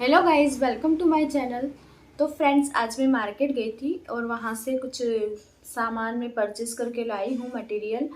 Hello guys, welcome to my channel. तो friends, आज मैं मार्केट गई थी और वहाँ से कुछ सामान मैं परचेस करके लाई हूँ। मटेरियल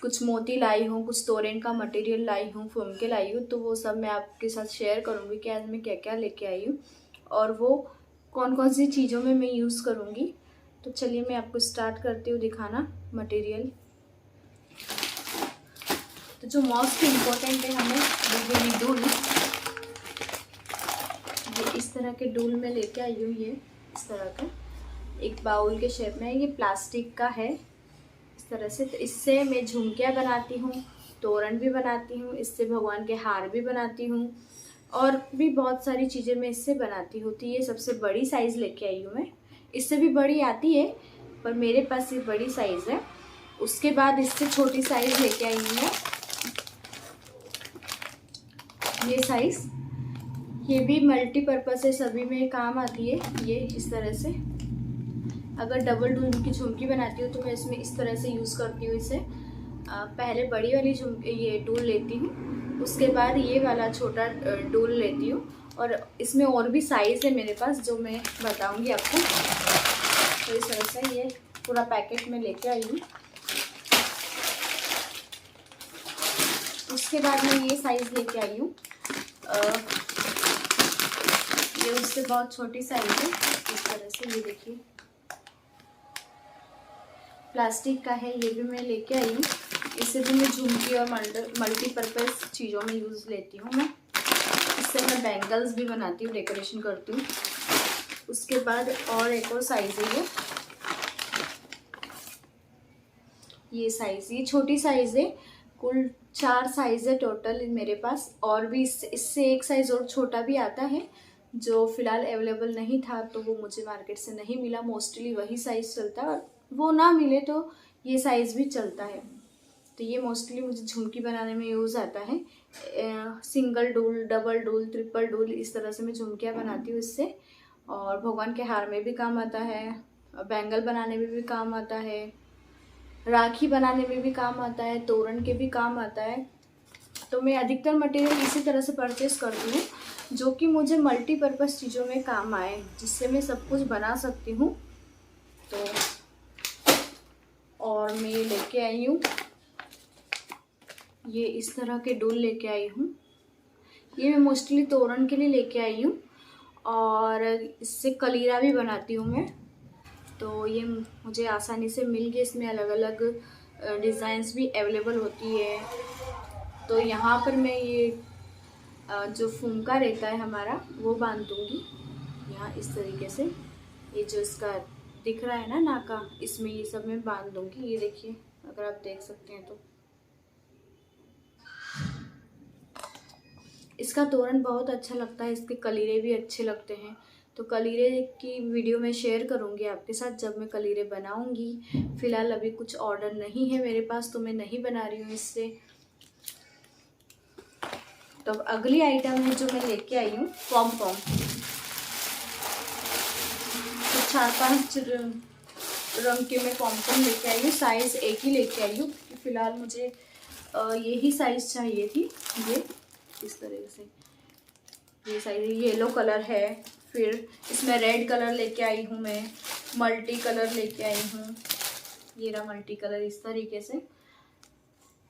कुछ मोती लाई हूँ, कुछ तोरण का मटेरियल लाई हूँ, फोम के लाई हूँ। तो वो सब मैं आपके साथ शेयर करूँगी कि आज मैं क्या क्या लेके आई हूँ और वो कौन कौन सी चीज़ों में मैं यूज़ करूँगी। तो चलिए मैं आपको स्टार्ट करती हूँ दिखाना मटेरियल। तो जो मोस्ट इम्पोर्टेंट है हमें वो है डूल। ये इस तरह के डूल में लेके आई हूँ। ये इस तरह का एक बाउल के शेप में है। ये प्लास्टिक का है इस तरह से। तो इससे मैं झुमकियाँ बनाती हूँ, तोरण भी बनाती हूँ, इससे भगवान के हार भी बनाती हूँ और भी बहुत सारी चीज़ें मैं इससे बनाती हूँ। तो ये सबसे बड़ी साइज़ लेके आई हूँ मैं। इससे भी बड़ी आती है पर मेरे पास ये बड़ी साइज़ है। उसके बाद इससे छोटी साइज़ लेके आई हूँ मैं, ये साइज़। ये भी मल्टीपर्पज़ है, सभी में काम आती है। ये इस तरह से अगर डबल डूल की झुमकी बनाती हूँ तो मैं इसमें इस तरह से यूज़ करती हूँ इसे। पहले बड़ी वाली झुमकी ये डूल लेती हूँ, उसके बाद ये वाला छोटा डूल लेती हूँ और इसमें और भी साइज़ है मेरे पास जो मैं बताऊँगी आपको। तो इस तरह से ये पूरा पैकेट में लेके आई हूँ। उसके बाद मैं ये साइज़ लेके आई हूँ। ये उससे बहुत छोटी साइज़ है। इस तरह से ये देखिए प्लास्टिक का है, ये भी मैं लेके आई हूँ। इससे भी मैं झुमकी और मल्टीपर्पज़ चीज़ों में यूज़ लेती हूँ मैं। इससे मैं बैंगल्स भी बनाती हूँ, डेकोरेशन करती हूँ। उसके बाद और एक और साइज़ है ये साइज़, ये छोटी साइज़ है। कुल 4 साइज़ है टोटल मेरे पास, और भी इससे एक साइज़ और छोटा भी आता है जो फ़िलहाल अवेलेबल नहीं था, तो वो मुझे मार्केट से नहीं मिला। मोस्टली वही साइज़ चलता है और वो ना मिले तो ये साइज़ भी चलता है। तो ये मोस्टली मुझे झुमकी बनाने में यूज़ आता है। सिंगल डूल, डबल डूल, ट्रिपल डूल, इस तरह से मैं झुमकियाँ बनाती हूँ इससे। और भगवान के हार में भी काम आता है, बैंगल बनाने में भी काम आता है, राखी बनाने में भी काम आता है, तोरण के भी काम आता है। तो मैं अधिकतर मटेरियल इसी तरह से परचेस करती हूँ जो कि मुझे मल्टीपर्पज़ चीज़ों में काम आए, जिससे मैं सब कुछ बना सकती हूँ। तो और मैं लेके आई हूँ ये इस तरह के डूल लेके आई हूँ। ये मैं मोस्टली तोरण के लिए लेके आई हूँ और इससे कलीरा भी बनाती हूँ मैं। तो ये मुझे आसानी से मिल गई। इसमें अलग अलग डिज़ाइंस भी अवेलेबल होती है। तो यहाँ पर मैं ये जो फुमका रहता है हमारा वो बांध दूँगी यहाँ इस तरीके से। ये जो इसका दिख रहा है ना नाका, इसमें ये सब मैं बांध दूँगी। ये देखिए, अगर आप देख सकते हैं तो इसका तोरण बहुत अच्छा लगता है, इसके कलीरे भी अच्छे लगते हैं। तो कलीरे की वीडियो मैं शेयर करूंगी आपके साथ जब मैं कलीरे बनाऊंगी। फ़िलहाल अभी कुछ ऑर्डर नहीं है मेरे पास तो मैं नहीं बना रही हूँ इससे। तो अब अगली आइटम है जो मैं लेके आई हूँ, पॉम पॉम। तो 4-5 रंग के मैं पॉम पॉम लेके आई हूँ। साइज़ एक ही लेके आई हूँ क्योंकि फ़िलहाल मुझे यही साइज़ चाहिए थी। ये इस तरह से ये साइज येलो कलर है। फिर इसमें रेड कलर लेके आई हूँ मैं, मल्टी कलर लेके आई हूँ। ये रहा मल्टी कलर इस तरीके से।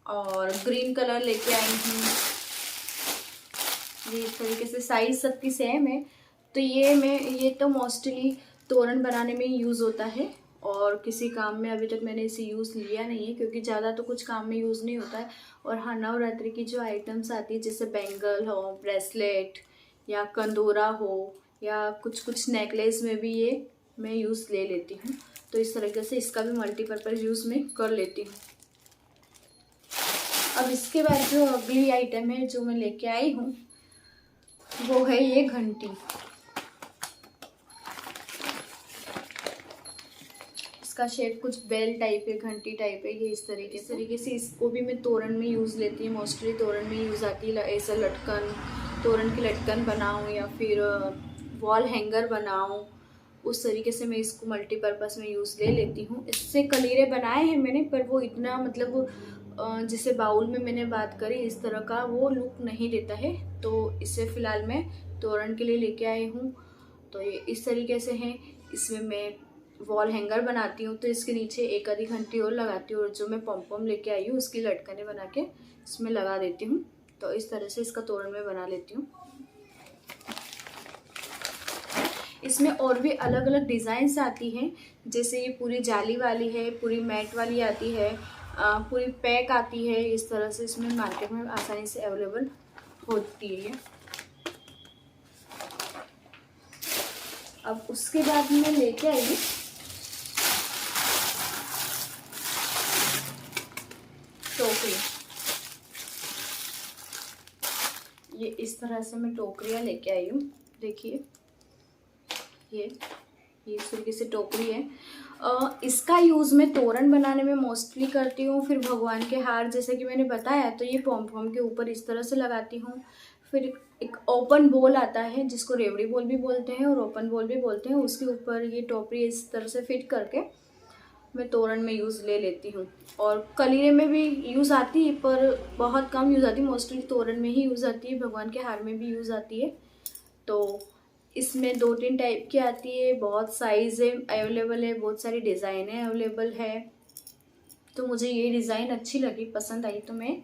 और ग्रीन कलर लेके आई हूँ। ये इस तरीके से साइज सबकी सेम है। तो ये तो मोस्टली तोरण बनाने में यूज़ होता है और किसी काम में अभी तक मैंने इसे यूज़ लिया नहीं है क्योंकि ज़्यादा तो कुछ काम में यूज़ नहीं होता है। और हाँ, नवरात्रि की जो आइटम्स आती है जैसे बैंगल हो, ब्रेसलेट या कंदोरा हो या कुछ नेकलेस में भी ये मैं यूज़ ले लेती हूँ। तो इस तरीके से इसका भी मल्टीपर्पज़ यूज़ मैं कर लेती हूँ। अब इसके बाद जो अगली आइटम है जो मैं लेके आई हूँ वो है ये घंटी। इसका शेप कुछ बेल टाइप है, घंटी टाइप है। ये इस तरीके से इसको भी मैं तोरण में यूज़ लेती हूँ। मोस्टली तोरण में यूज़ आती है। ऐसा लटकन, तोरण की लटकन बनाऊँ या फिर वॉल हैंगर बनाऊँ, उस तरीके से मैं इसको मल्टीपर्पज़ में यूज़ ले लेती हूँ। इससे कलीरे बनाए हैं मैंने पर वो इतना मतलब जैसे बाउल में मैंने बात करी इस तरह का वो लुक नहीं देता है। तो इसे फ़िलहाल मैं तोरण के लिए लेके आई हूँ। तो ये इस तरीके से है। इसमें मैं वॉल हैंगर बनाती हूँ, तो इसके नीचे एक आधी घंटी और लगाती हूँ और जो मैं पॉम लेके आई हूँ उसकी लटकने बना के इसमें लगा देती हूँ। तो इस तरह से इसका तोरण मैं बना लेती हूँ। इसमें और भी अलग अलग डिज़ाइंस आती हैं, जैसे ये पूरी जाली वाली है, पूरी मैट वाली आती है, पूरी पैक आती है। इस तरह से इसमें मार्केट में आसानी से अवेलेबल होती है। अब उसके बाद मैं लेके आई हूँ टोकरी। ये इस तरह से मैं टोकरियाँ लेके आई हूँ। देखिए ये इस तरीके से टोकरी है। इसका यूज़ मैं तोरण बनाने में मोस्टली करती हूँ। फिर भगवान के हार जैसे कि मैंने बताया, तो ये पॉम के ऊपर इस तरह से लगाती हूँ। फिर एक ओपन बोल आता है जिसको रेवड़ी बोल भी बोलते हैं और ओपन बोल भी बोलते हैं, उसके ऊपर ये टोकरी इस तरह से फिट करके मैं तोरण में यूज़ ले लेती हूँ। और कलीरे में भी यूज़ आती है पर बहुत कम यूज़ आती है, मोस्टली तोरण में ही यूज़ आती है। भगवान के हार में भी यूज़ आती है। तो इसमें 2-3 टाइप की आती है, बहुत साइज़ है अवेलेबल है, बहुत सारी डिज़ाइनें अवेलेबल है। तो मुझे ये डिज़ाइन अच्छी लगी, पसंद आई, तो मैं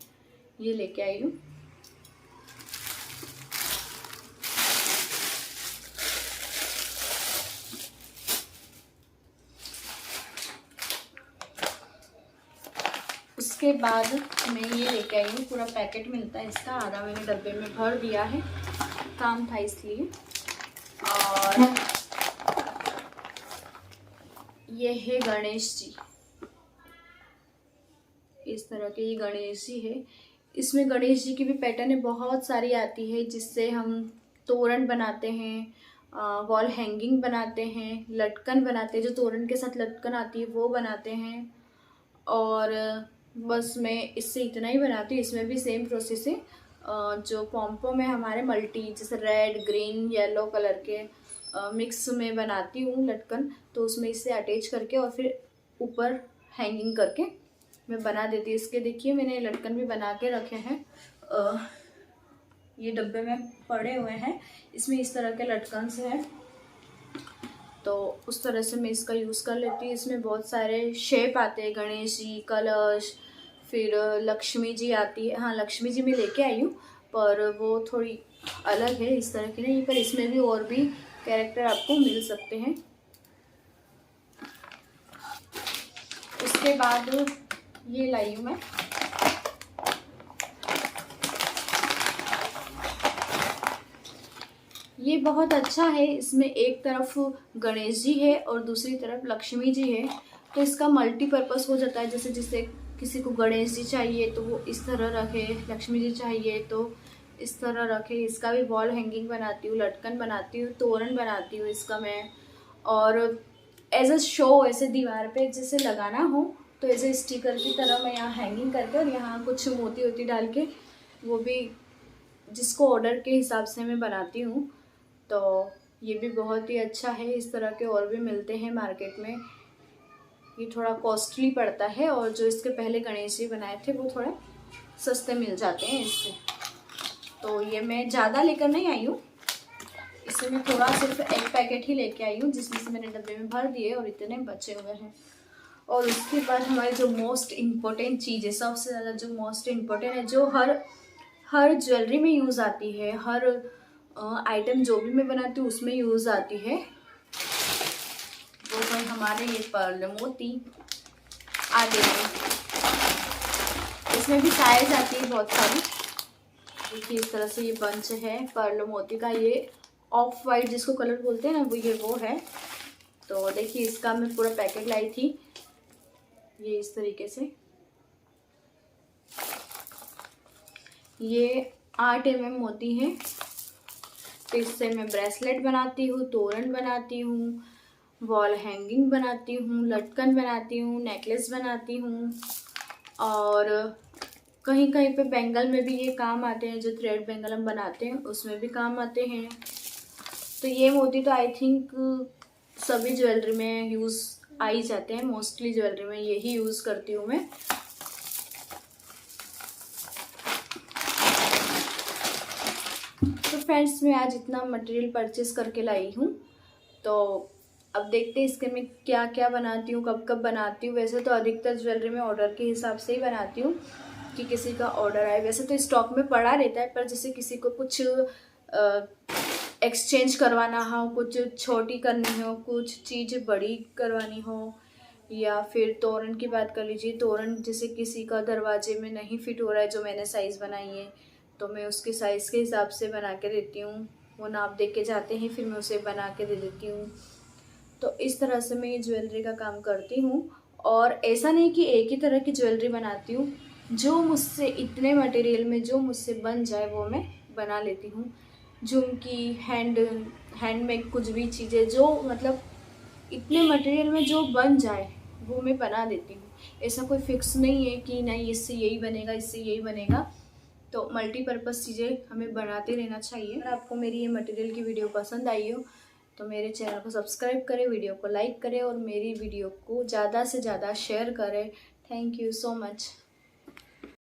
ये लेके आई हूँ। उसके बाद मैं ये लेके आई हूँ, पूरा पैकेट मिलता है इसका, आधा मैंने डब्बे में भर दिया है, काम था इसलिए। और ये है गणेश जी, इस तरह के ये गणेश जी है। इसमें गणेश जी की भी पैटर्न बहुत सारी आती है, जिससे हम तोरण बनाते हैं, वॉल हैंगिंग बनाते हैं, लटकन बनाते हैं, जो तोरण के साथ लटकन आती है वो बनाते हैं। और बस मैं इससे इतना ही बनाती हूँ। इसमें भी सेम प्रोसेस है। जो पॉम है हमारे मल्टी, जैसे रेड, ग्रीन, येलो कलर के मिक्स में बनाती हूँ लटकन, तो उसमें इससे अटैच करके और फिर ऊपर हैंगिंग करके मैं बना देती हूँ। इसके देखिए मैंने लटकन भी बना के रखे हैं, ये डब्बे में पड़े हुए हैं। इसमें इस तरह के लटकन से हैं, तो उस तरह से मैं इसका यूज़ कर लेती हूँ। इसमें बहुत सारे शेप आते हैं, गणेश जी, कलश, फिर लक्ष्मी जी आती है। हाँ, लक्ष्मी जी मैं लेके आई हूँ पर वो थोड़ी अलग है, इस तरह की नहीं, पर इसमें भी और भी कैरेक्टर आपको मिल सकते हैं। उसके बाद ये लाई हूँ मैं, ये बहुत अच्छा है। इसमें एक तरफ गणेश जी है और दूसरी तरफ लक्ष्मी जी है, तो इसका मल्टीपर्पज़ हो जाता है। जैसे किसी को गणेश जी चाहिए तो वो इस तरह रखे, लक्ष्मी जी चाहिए तो इस तरह रखे। इसका भी वॉल हैंगिंग बनाती हूँ, लटकन बनाती हूँ, तोरण बनाती हूँ इसका मैं। और एज अ शो ऐसे दीवार पे जैसे लगाना हो तो ऐसे स्टिकर की तरह मैं यहाँ हैंगिंग करके और यहाँ कुछ मोती वोती डाल के, वो भी जिसको ऑर्डर के हिसाब से मैं बनाती हूँ। तो ये भी बहुत ही अच्छा है। इस तरह के और भी मिलते हैं मार्केट में। ये थोड़ा कॉस्टली पड़ता है और जो इसके पहले गणेश जी बनाए थे वो थोड़े सस्ते मिल जाते हैं इससे। तो ये मैं ज़्यादा लेकर नहीं आई हूँ, इससे मैं थोड़ा सिर्फ एक पैकेट ही लेके आई हूँ, जिसमें से मैंने डब्बे में भर दिए और इतने बचे हुए हैं। और उसके बाद हमारी जो मोस्ट इम्पोर्टेंट चीज़ है, सबसे ज़्यादा जो मोस्ट इम्पोर्टेंट है, जो हर ज्वेलरी में यूज़ आती है, हर आइटम जो भी मैं बनाती हूँ उसमें यूज़ आती है, वो है हमारे ये पर्ल मोती आते हैं। इसमें भी साइज आती है बहुत सारी। देखिए इस तरह से ये बंच है पर्ल मोती का। ये ऑफ वाइट जिसको कलर बोलते हैं ना, वो है। तो देखिए इसका मैं पूरा पैकेट लाई थी, ये इस तरीके से। ये 8 mm मोती है, तो इससे मैं ब्रेसलेट बनाती हूँ, तोरण बनाती हूँ, वॉल हैंगिंग बनाती हूँ, लटकन बनाती हूँ, नेकलेस बनाती हूँ। और कहीं कहीं पे बैंगल में भी ये काम आते हैं, जो थ्रेड बैंगल हम बनाते हैं उसमें भी काम आते हैं। तो ये मोती तो आई थिंक सभी ज्वेलरी में यूज़ आ ही जाते हैं, मोस्टली ज्वेलरी में यही यूज़ करती हूँ मैं। तो फ्रेंड्स मैं आज इतना मटेरियल परचेज़ करके लाई हूँ। तो अब देखते हैं इसके मैं क्या क्या बनाती हूँ, कब कब बनाती हूँ। वैसे तो अधिकतर ज्वेलरी मैं ऑर्डर के हिसाब से ही बनाती हूँ कि किसी का ऑर्डर आए। वैसे तो स्टॉक में पड़ा रहता है, पर जैसे किसी को कुछ एक्सचेंज करवाना हो, कुछ छोटी करनी हो, कुछ चीज़ बड़ी करवानी हो, या फिर तोरण की बात कर लीजिए। तोरण जैसे किसी का दरवाजे में नहीं फिट हो रहा है जो मैंने साइज़ बनाई है, तो मैं उसके साइज़ के हिसाब से बना के देती हूँ। वो नाप दे के जाते हैं, फिर मैं उसे बना के दे देती हूँ। तो इस तरह से मैं ये ज्वेलरी का काम करती हूँ। और ऐसा नहीं कि एक ही तरह की ज्वेलरी बनाती हूँ, जो मुझसे इतने मटेरियल में जो मुझसे बन जाए वो मैं बना लेती हूँ। झुमकी, हैंडमेड कुछ भी चीज़ें जो मतलब इतने मटेरियल में जो बन जाए वो मैं बना देती हूँ। ऐसा कोई फिक्स नहीं है कि नहीं इससे यही बनेगा, इससे यही बनेगा। तो मल्टीपर्पज़ चीज़ें हमें बनाते रहना चाहिए। अगर आपको मेरी ये मटेरियल की वीडियो पसंद आई हो तो मेरे चैनल को सब्सक्राइब करें, वीडियो को लाइक करें और मेरी वीडियो को ज़्यादा से ज़्यादा शेयर करें। Thank you so much.